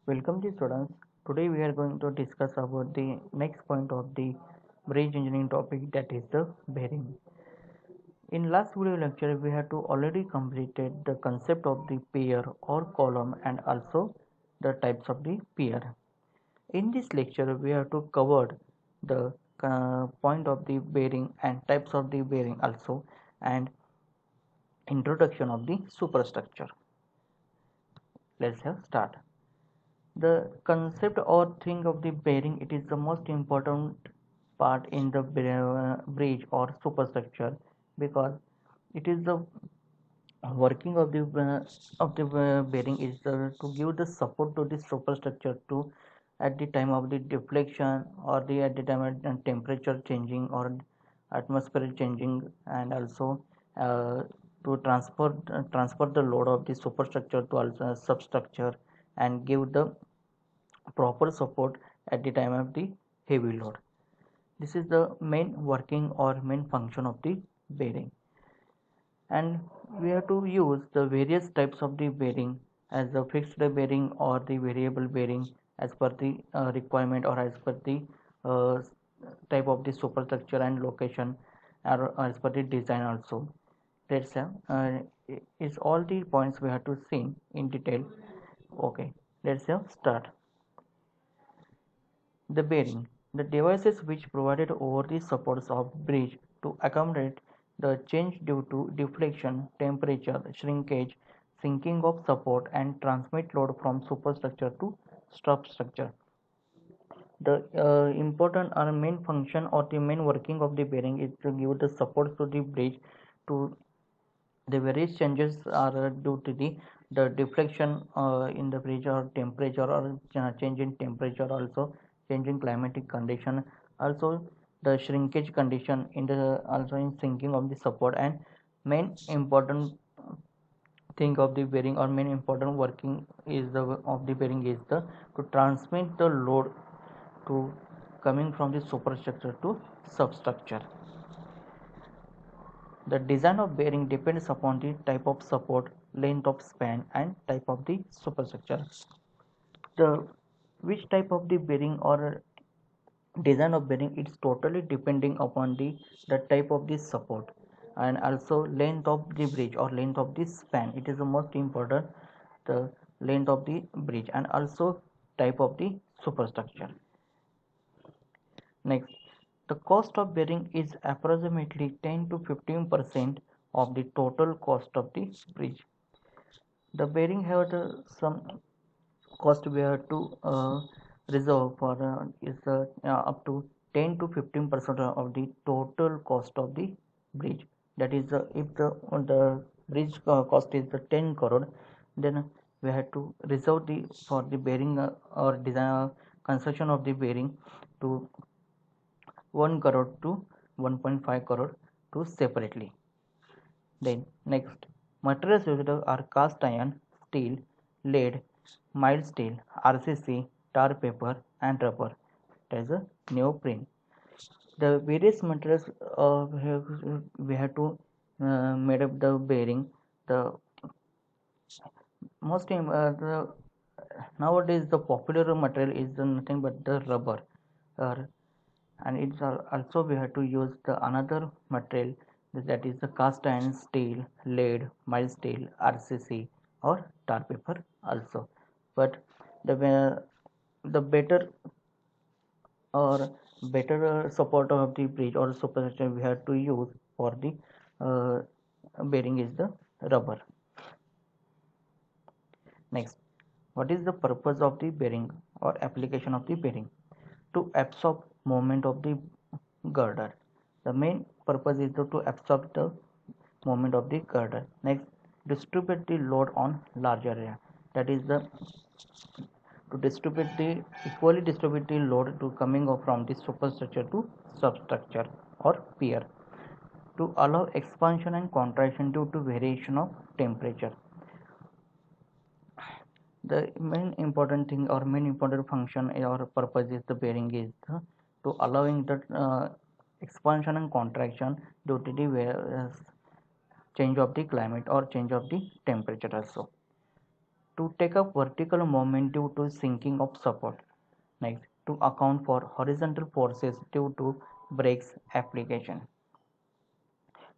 Welcome to students. Today we are going to discuss about the next point of the bridge engineering topic, that is the bearing. In last video lecture we have to already completed the concept of the pier or column and also the types of the pier. In this lecture we have to cover the point of the bearing and types of the bearing also, and introduction of the superstructure. Let's have start. The concept or thing of the bearing, it is the most important part in the bridge or superstructure, because it is the working of the bearing is to give the support to the superstructure to at the time of the deflection, or the at the time of the temperature changing or atmosphere changing, and also uh, to transfer the load of the superstructure to also substructure, and give the proper support at the time of the heavy load. This is the main working or main function of the bearing, and we have to use the various types of the bearing as the fixed bearing or the variable bearing as per the requirement, or as per the uh, type of the superstructure and location, or as per the design also. Let's have is all the points we have to see in detail. Okay, let's have start. The bearing, the devices which provided over the supports of bridge to accommodate the change due to deflection, temperature, shrinkage, sinking of support, and transmit load from superstructure to substructure. The important or main function or the main working of the bearing is to give the support to the bridge to the various changes are due to the deflection in the bridge, or temperature, or change in temperature, also change in climatic condition, also the shrinkage condition in the also in sinking of the support. And main important thing of the bearing or main important working is the of the bearing is the to transmit the load to coming from the superstructure to substructure. The design of bearing depends upon the type of support, length of span, and type of the superstructure. The which type of the bearing or design of bearing, it's totally depending upon the type of the support, and also length of the bridge or length of the span. It is the most important, the length of the bridge, and also type of the superstructure. Next, the cost of bearing is approximately 10 to 15% of the total cost of the bridge. The bearing have some cost we have to reserve for is up to 10 to 15% of the total cost of the bridge. That is, if the bridge cost is the 10 crore, then we have to reserve the for the bearing or design construction of the bearing to 1 crore to 1.5 crore to separately. Then next, materials used are cast iron, steel, lead, mild steel, RCC, tar paper, and rubber. That is a neoprene. The various materials we have to made up the bearing. The most nowadays the popular material is nothing but the rubber, uh, and it's also we have to use the another material, that is the cast iron, steel, lead, mild steel, RCC, or tar paper also. But the better or better support of the bridge or superstructure we have to use for the uh, bearing is the rubber. Next, what is the purpose of the bearing or application of the bearing? To absorb moment of the girder. The main purpose is to absorb the moment of the girder. Next, distribute the load on larger area. That is the to distribute the equally distribute the load to coming off from the superstructure to substructure or pier, to allow expansion and contraction due to variation of temperature. The main important thing or main important function or purpose is the bearing is to allowing the expansion and contraction due to the change of the climate or change of the temperature also. to take up vertical moment due to sinking of support. Next, to account for horizontal forces due to brakes application.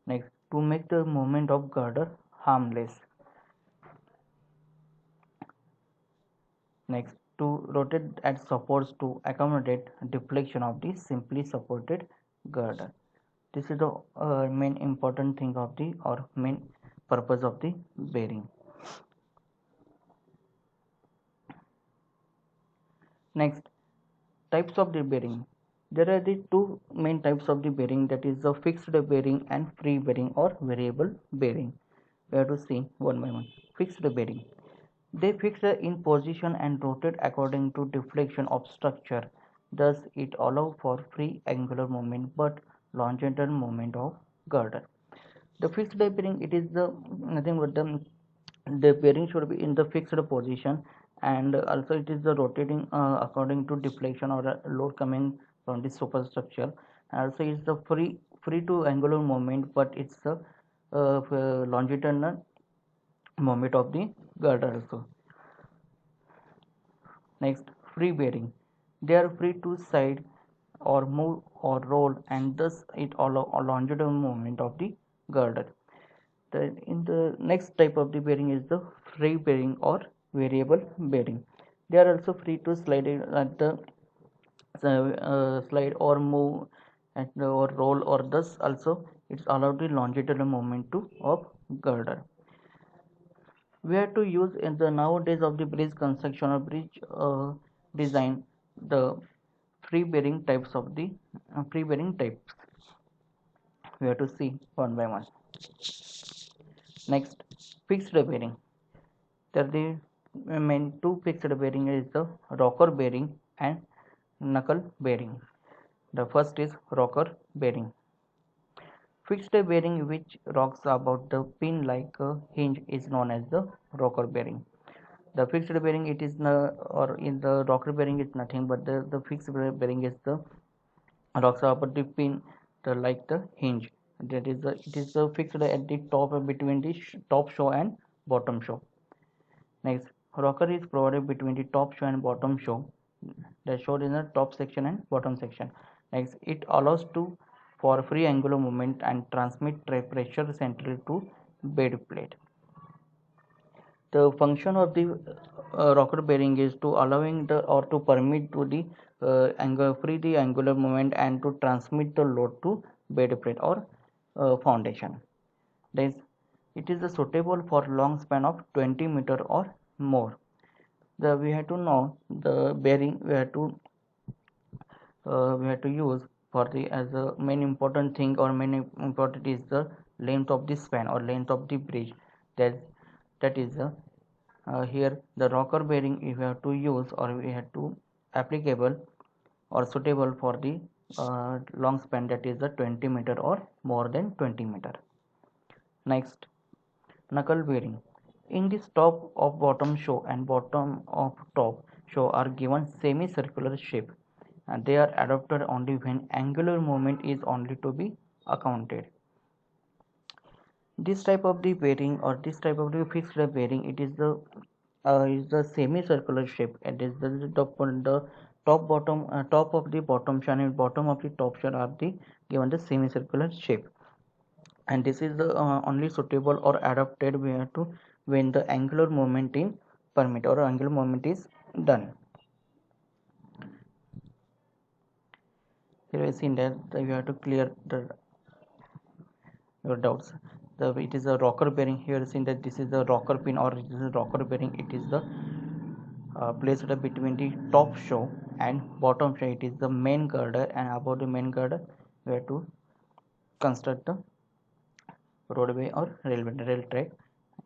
Next, to make the movement of girder harmless. Next, to rotate at supports to accommodate deflection of the simply supported girder. This is the main important thing of the or main purpose of the bearing. Next, types of the bearing. There are the two main types of the bearing, that is the fixed bearing and free bearing or variable bearing. We have to see one by one. Fixed bearing. They fix in position and rotate according to deflection of structure. Thus, it allows for free angular movement but longitudinal movement of girder. The fixed bearing, it is the nothing but the bearing should be in the fixed position, and also it is the rotating according to deflection or load coming from the superstructure. And also it's the free to angular movement, but it's the longitudinal moment of the girder also. Next, free bearing. They are free to side or move or roll, and thus it allow a longitudinal movement of the girder. In the next type of the bearing is the free bearing or variable bearing. They are also free to slide at the slide or move at the, or roll, or thus also it's allowed the longitudinal movement to of girder. We have to use in the nowadays of the bridge construction or bridge design the free bearing types of the free bearing types. We have to see one by one. Next, fixed bearing. There are the main two fixed bearing is the rocker bearing and knuckle bearing. The first is rocker bearing. Fixed bearing which rocks about the pin like a hinge is known as the rocker bearing. The fixed bearing, it is or in the rocker bearing is nothing but the fixed bearing is the rocks about the pin like the hinge. That is it is fixed at the top between the top show and bottom show. Next, rocker is provided between the top show and bottom show, that showed in the top section and bottom section. Next, it allows to for free angular movement and transmit pressure central to bed plate. The function of the rocker bearing is to allowing the or to permit to the free the angular movement and to transmit the load to bed plate or foundation. Thus, it is suitable for long span of 20 meter or more. We have to know the bearing we have to use for the as a main important thing or main important is the length of the span or length of the bridge. That is here the rocker bearing we have to use or we have to applicable or suitable for the long span, that is the 20 meter or more than 20 meter. Next, knuckle bearing. In this top of bottom show and bottom of top show are given semicircular shape, and they are adopted only when angular movement is only to be accounted. This type of the bearing or this type of the fixed bearing, it is the semicircular shape. It is the top bottom top of the bottom show and bottom of the top show are the given the semicircular shape, and this is the only suitable or adapted we have to when the angular movement in permit or angular movement is done. Here we see that you have to clear your doubts. It is a rocker bearing. Here seen that this is the rocker pin or this is a rocker bearing. It is the placed between the top show and bottom show. It is the main girder, and about the main girder we have to construct the roadway or rail track.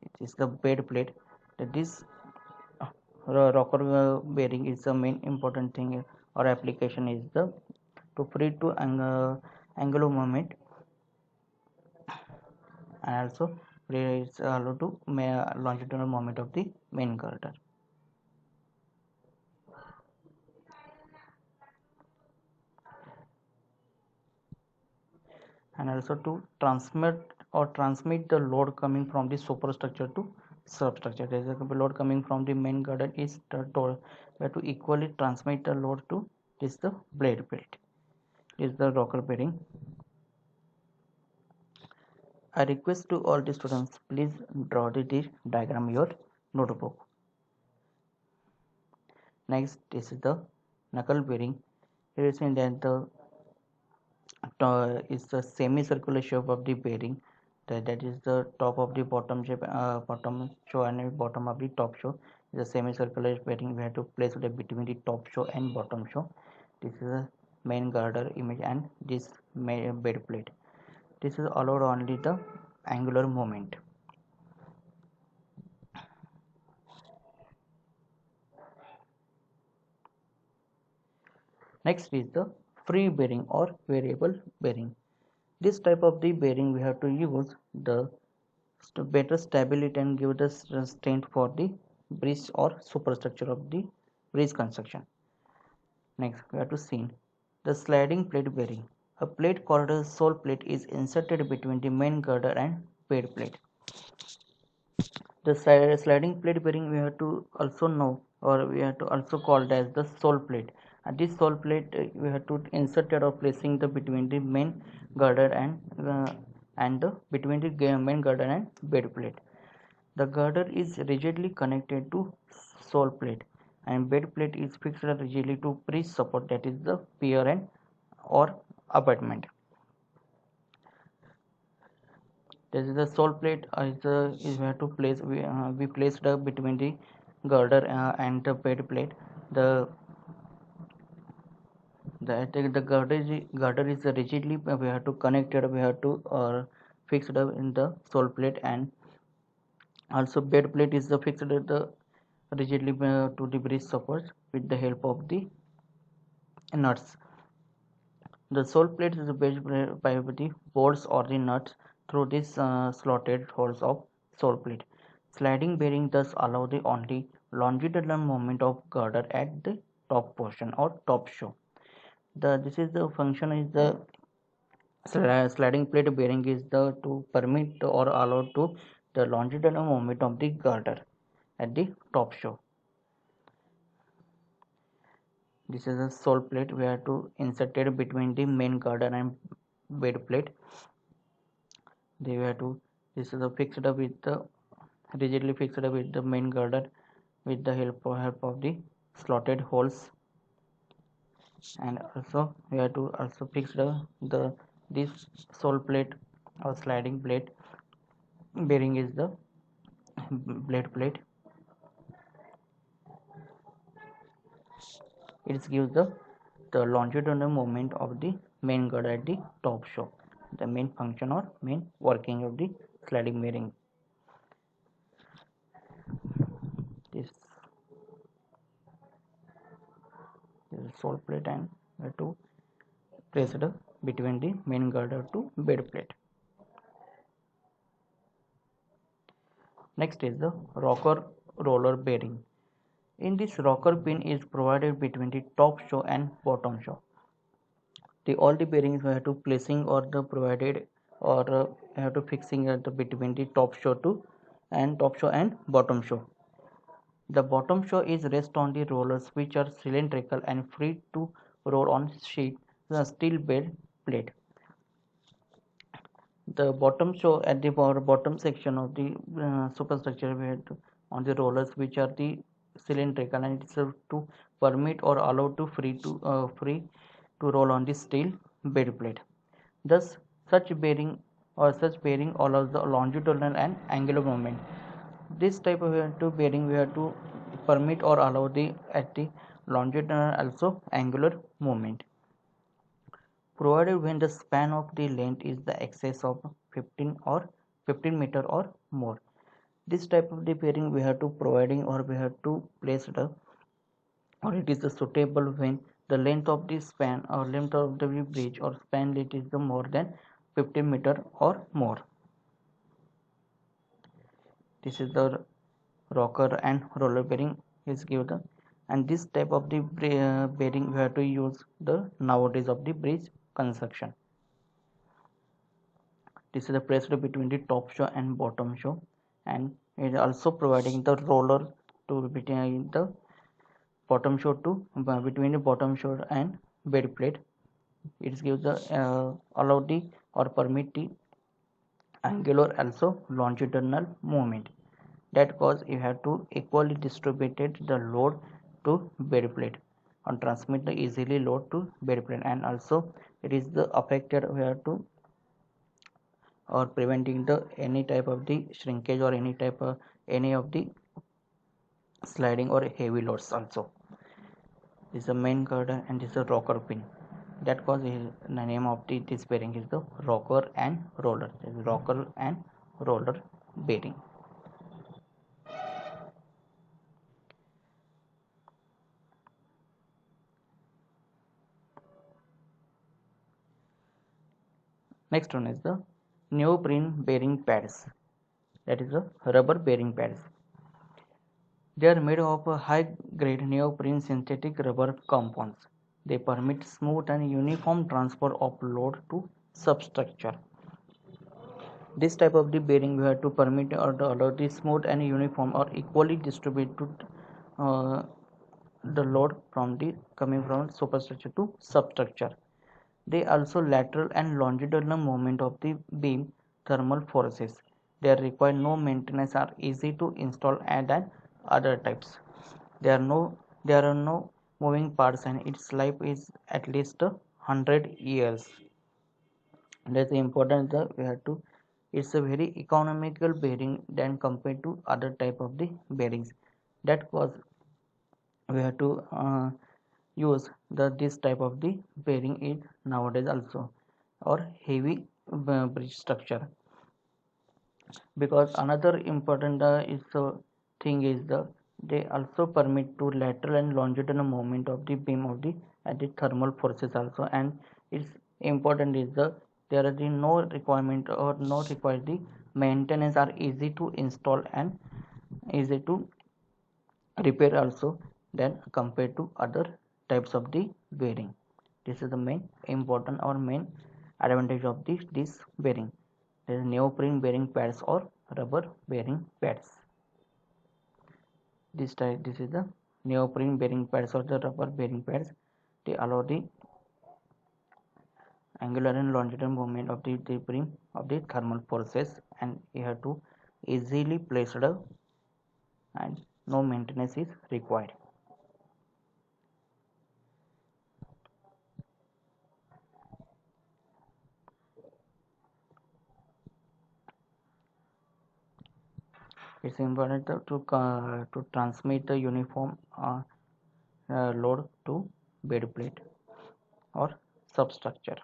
It is the bed plate. That this rocker bearing is the main important thing or application is the to free to angular movement, and also it's allowed to longitudinal moment of the main girder. And also to transmit the load coming from the superstructure to substructure. There is a load coming from the main girder is we have to equally transmit the load to this the blade plate. This is the rocker bearing. I request to all the students, please draw the diagram in your notebook. Next, this is the knuckle bearing. Here is that the is the semicircular shape of the bearing. That is the top of the bottom shape, bottom show and bottom of the top show. Is a semicircular bearing. We have to place it between the top show and bottom show. This is the main girder image and this main bed plate. This is allowed only the angular movement. Next is the free bearing or variable bearing. This type of the bearing we have to use the better stability and give the strength for the bridge or superstructure of the bridge construction. Next we have to see the sliding plate bearing. A plate called a sole plate is inserted between the main girder and bed plate. The sliding plate bearing we have to also know, or we have to also called as the sole plate. And this sole plate we have to insert it or placing the between the main girder and between the main girder and bed plate. The girder is rigidly connected to sole plate and bed plate is fixed rigidly to bridge support, that is the pier and or abutment. This is the sole plate is where to place we placed between the girder and the bed plate. The girder is rigidly we have to connect it, we have to fix it in the sole plate, and also bed plate is the fixed the rigidly to the bridge support with the help of the nuts. The sole plate is based by the bolts or the nuts through these slotted holes of sole plate. Sliding bearing thus allow the only longitudinal movement of girder at the top portion or top show. This is the function is the sliding plate bearing is the to permit or allow to the longitudinal movement of the girder at the top show. This is a sole plate we have to insert it between the main girder and bed plate. They have to this is a fixed up with the rigidly fixed up with the main girder with the help of the slotted holes, and also we have to also fix the this sole plate or sliding plate bearing is the blade plate. It gives the longitudinal movement of the main girder at the top show, the main function or main working of the sliding bearing. This is sole plate and we have to place it between the main girder to bed plate. Next is the rocker roller bearing. In this, rocker pin is provided between the top show and bottom show. All the bearings we have to placing or the provided or have to fixing at the between the top show and bottom show. The bottom show is rest on the rollers which are cylindrical and free to roll on sheet steel bed plate. The bottom show at the bottom section of the superstructure we had on the rollers which are the cylindrical and it's to permit or allow to free to roll on the steel bed plate. Thus, such bearing allows the longitudinal and angular movement. This type of bearing we have to permit or allow the at the longitudinal also angular movement, provided when the span of the length is the excess of 15 meter or more. This type of the bearing we have to providing or we have to place the or it is the suitable when the length of the span or length of the bridge or span length is the more than 15 meter or more. This is the rocker and roller bearing is given, and this type of the bearing we have to use the nowadays of the bridge construction. This is the placed between the top show and bottom show, and It is also providing the roller to between the bottom shore to between the bottom shore and bed plate. It gives the allow the or permit the angular also longitudinal movement. That cause you have to equally distributed the load to bed plate and transmit the easily load to bed plate, and also it is the affected we have to or preventing the any type of the shrinkage or any type of any of the sliding or heavy loads also. This is the main girder and this is the rocker pin. That cause is the name of this bearing is the rocker and roller. This is rocker and roller bearing. Next one is the neoprene bearing pads. That is the rubber bearing pads. They are made of high-grade neoprene synthetic rubber compounds. They permit smooth and uniform transfer of load to substructure. This type of the bearing we have to permit or allow the smooth and uniform or equally distributed the load from the coming from superstructure to substructure. They also lateral and longitudinal movement of the beam thermal forces. They require no maintenance, are easy to install than other types. There are no moving parts and its life is at least 100 years. That's important that we have to. It's a very economical bearing than compared to other type of the bearings. That cause we have to use this type of the bearing is nowadays also or heavy bridge structure. Because another important is thing is they also permit to lateral and longitudinal movement of the beam of the at the thermal forces also, and it's important is there are no requirement or not require the maintenance, are easy to install and easy to repair also than compared to other types of the bearing. This is the main important or main advantage of this bearing. There is neoprene bearing pads or rubber bearing pads. This is the neoprene bearing pads or the rubber bearing pads. They allow the angular and longitudinal movement of the beam of the thermal forces, and you have to easily placed and no maintenance is required. It's important to transmit the uniform load to bed plate or substructure.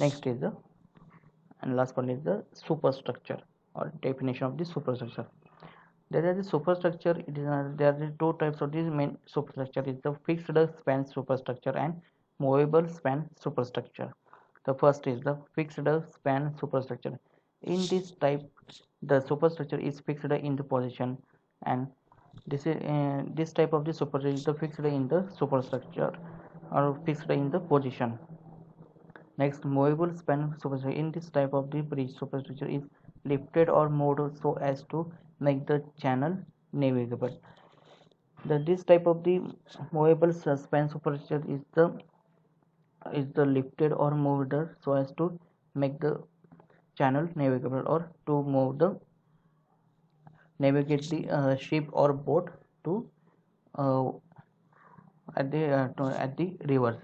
Next is the and last one is the superstructure or definition of the superstructure. There is the superstructure. It is there are two types of this main superstructure is the fixed span superstructure and movable span superstructure. The first is the fixed span superstructure. In this type, the superstructure is fixed in the position, and this type of the superstructure is the fixed in the superstructure or fixed in the position. Next, movable span superstructure. In this type of the bridge superstructure is lifted or moved so as to make the channel navigable. This type of the movable span superstructure is the lifted or moved so as to make the channel navigable or to move the navigate the ship or boat to uh, at the rivers.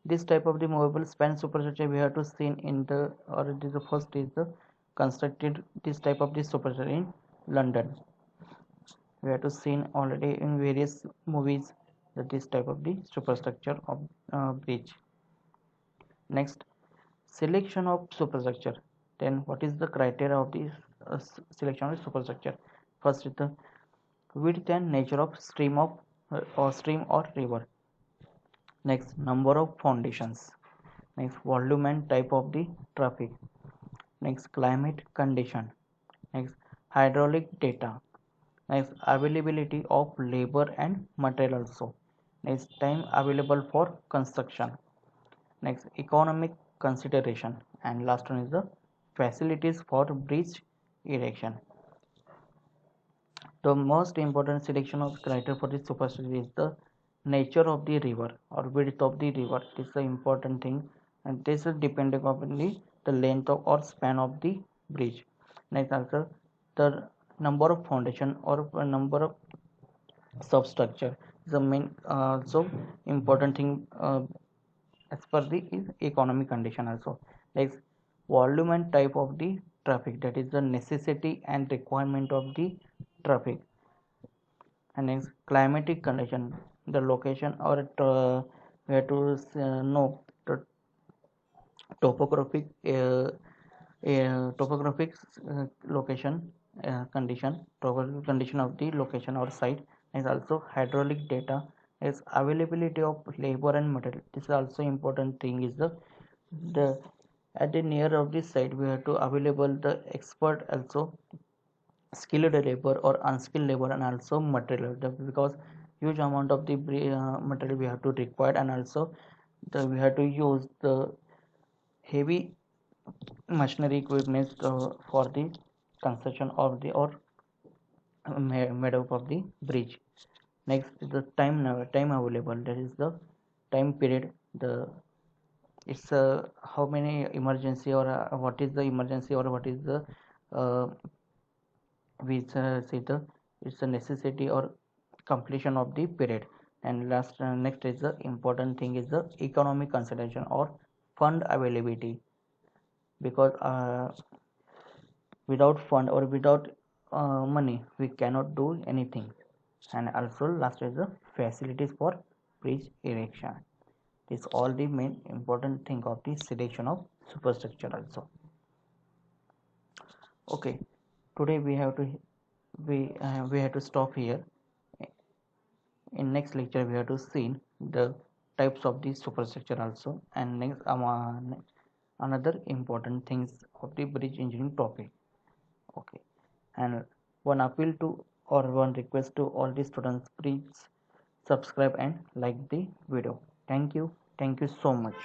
This type of the movable span superstructure we have to see in the or it is the first is the constructed this type of the superstructure in London. We have to seen already in various movies that this type of the superstructure of bridge. Next, selection of superstructure. Then what is the criteria of the selection of superstructure? First is the width and nature of stream or river. Next, number of foundations. Next, volume and type of the traffic. Next, climate condition. Next, hydraulic data. Next, availability of labor and material also. Next, time available for construction. Next, economic consideration, and last one is the facilities for bridge erection. The most important selection of criteria for this superstructure is the nature of the river or width of the river. This is the important thing, and this is depending upon the length of or span of the bridge. Next answer, the number of foundation or number of substructure is the main also important thing as per the is economic condition also. Like volume and type of the traffic, that is the necessity and requirement of the traffic. And next, climatic condition, the location or we have to know the topographic topographic location condition, topographic condition of the location or site. Is also hydraulic data, is availability of labor and material. This is also important thing is the at the near of this site we have to available the expert also skilled labor or unskilled labor and also material, because huge amount of the material we have to require, and also we have to use the heavy machinery equipment for the construction of the or made up of the bridge. Next is the time available, that is the time period. The it's how many emergency or what is the emergency or what is the uh, we say the it's a necessity or completion of the period. And last next is the important thing is the economic consideration or fund availability, because without fund or without money we cannot do anything. And also last is the facilities for bridge erection. This all the main important thing of the selection of superstructure also. Okay, today we have to stop here. In next lecture we have to see the types of the superstructure also, and next another important things of the bridge engineering topic. Okay, and one appeal to or one request to all the students, please subscribe and like the video. Thank you so much.